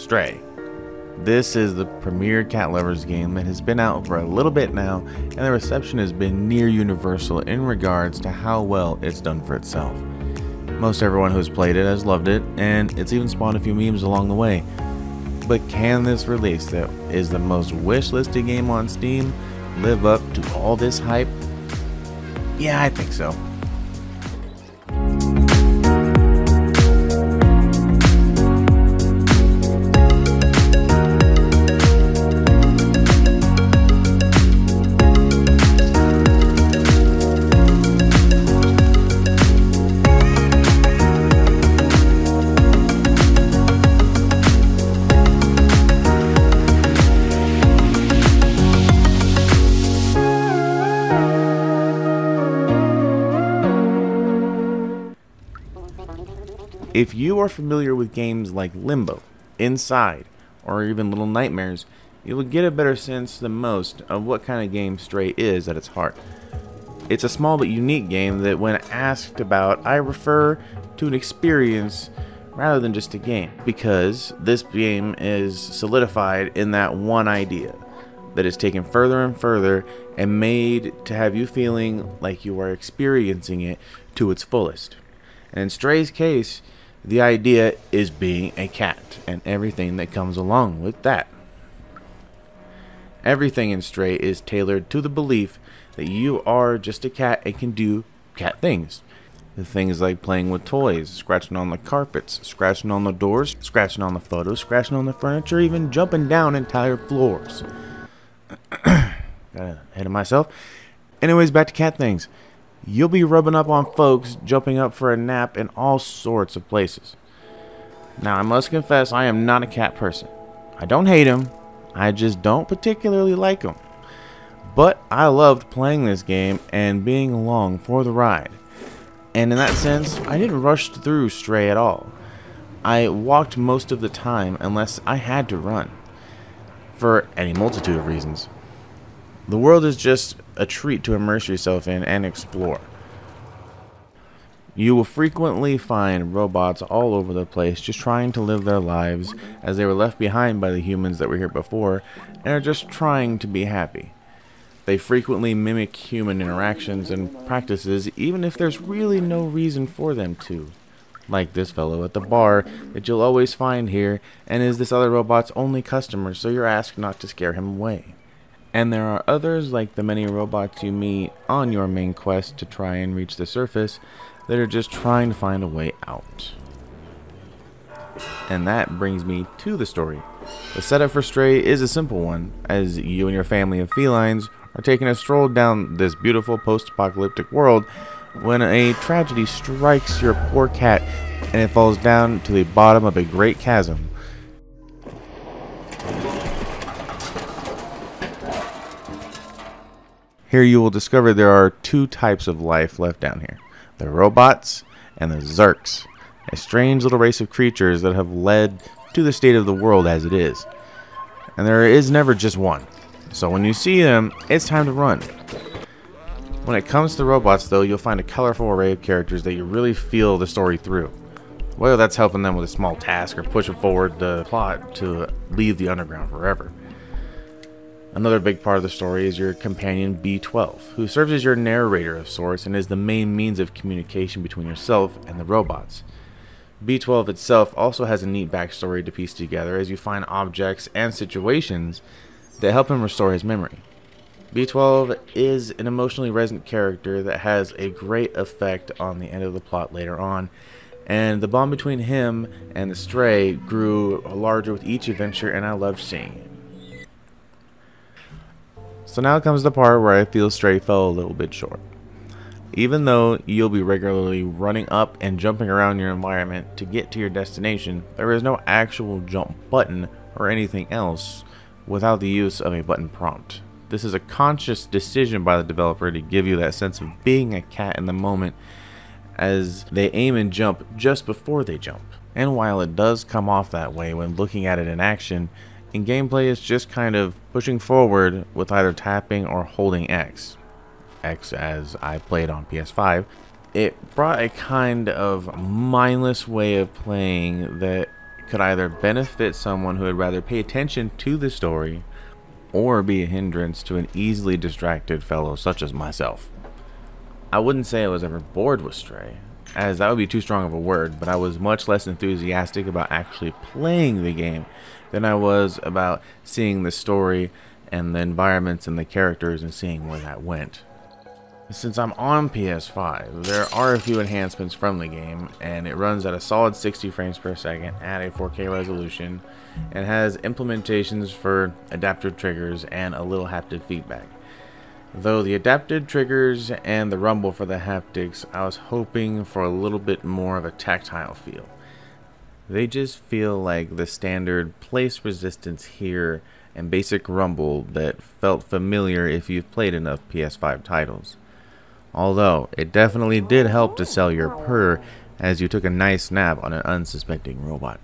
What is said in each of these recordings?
Stray. This is the premier cat lovers game that has been out for a little bit now, and the reception has been near universal in regards to how well it's done for itself. Most everyone who's played it has loved it, and it's even spawned a few memes along the way. But can this release that is the most wish-listed game on Steam live up to all this hype? Yeah, I think so. If you are familiar with games like Limbo, Inside, or even Little Nightmares, you will get a better sense than most of what kind of game Stray is at its heart. It's a small but unique game that, when asked about, I refer to an experience rather than just a game, because this game is solidified in that one idea that is taken further and further and made to have you feeling like you are experiencing it to its fullest. And in Stray's case, the idea is being a cat and everything that comes along with that. Everything in Stray is tailored to the belief that you are just a cat and can do cat things. The things like playing with toys, scratching on the carpets, scratching on the doors, scratching on the photos, scratching on the furniture, even jumping down entire floors. Got ahead of myself. Anyways, back to cat things. You'll be rubbing up on folks, jumping up for a nap in all sorts of places. Now, I must confess, I am not a cat person. I don't hate them, I just don't particularly like them. But I loved playing this game and being along for the ride. And in that sense, I didn't rush through Stray at all. I walked most of the time unless I had to run, for any multitude of reasons. The world is just a treat to immerse yourself in and explore. You will frequently find robots all over the place just trying to live their lives as they were left behind by the humans that were here before and are just trying to be happy. They frequently mimic human interactions and practices even if there's really no reason for them to. Like this fellow at the bar that you'll always find here and is this other robot's only customer, so you're asked not to scare him away. And there are others, like the many robots you meet on your main quest to try and reach the surface, that are just trying to find a way out. And that brings me to the story. The setup for Stray is a simple one, as you and your family of felines are taking a stroll down this beautiful post-apocalyptic world when a tragedy strikes your poor cat and it falls down to the bottom of a great chasm. Here you will discover there are two types of life left down here. The robots and the Zurks, a strange little race of creatures that have led to the state of the world as it is. And there is never just one. So when you see them, it's time to run. When it comes to robots though, you'll find a colorful array of characters that you really feel the story through. Whether that's helping them with a small task or pushing forward the plot to leave the underground forever. Another big part of the story is your companion B12, who serves as your narrator of sorts and is the main means of communication between yourself and the robots. B12 itself also has a neat backstory to piece together as you find objects and situations that help him restore his memory. B12 is an emotionally resonant character that has a great effect on the end of the plot later on, and the bond between him and the Stray grew larger with each adventure, and I loved seeing it. So now comes the part where I feel Stray fell a little bit short. Even though you'll be regularly running up and jumping around your environment to get to your destination, there is no actual jump button or anything else without the use of a button prompt. This is a conscious decision by the developer to give you that sense of being a cat in the moment as they aim and jump just before they jump. And while it does come off that way when looking at it in action, in gameplay it's just kind of pushing forward with either tapping or holding X as I played on PS5. It brought a kind of mindless way of playing that could either benefit someone who would rather pay attention to the story or be a hindrance to an easily distracted fellow such as myself. I wouldn't say I was ever bored with Stray, as that would be too strong of a word, but I was much less enthusiastic about actually playing the game than I was about seeing the story and the environments and the characters and seeing where that went. Since I'm on PS5, there are a few enhancements from the game, and it runs at a solid 60 frames per second at a 4K resolution, and has implementations for adaptive triggers and a little haptic feedback. Though the adaptive triggers and the rumble for the haptics, I was hoping for a little bit more of a tactile feel. They just feel like the standard place resistance here and basic rumble that felt familiar if you've played enough PS5 titles. Although, it definitely did help to sell your purr as you took a nice nap on an unsuspecting robot.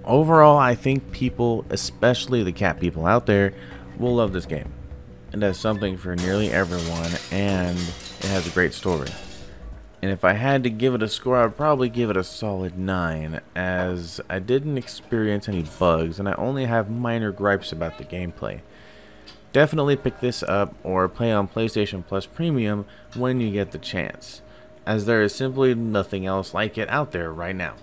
Overall, I think people, especially the cat people out there, will love this game. It has something for nearly everyone, and it has a great story. And if I had to give it a score, I would probably give it a solid 9, as I didn't experience any bugs, and I only have minor gripes about the gameplay. Definitely pick this up or play on PlayStation Plus Premium when you get the chance, as there is simply nothing else like it out there right now.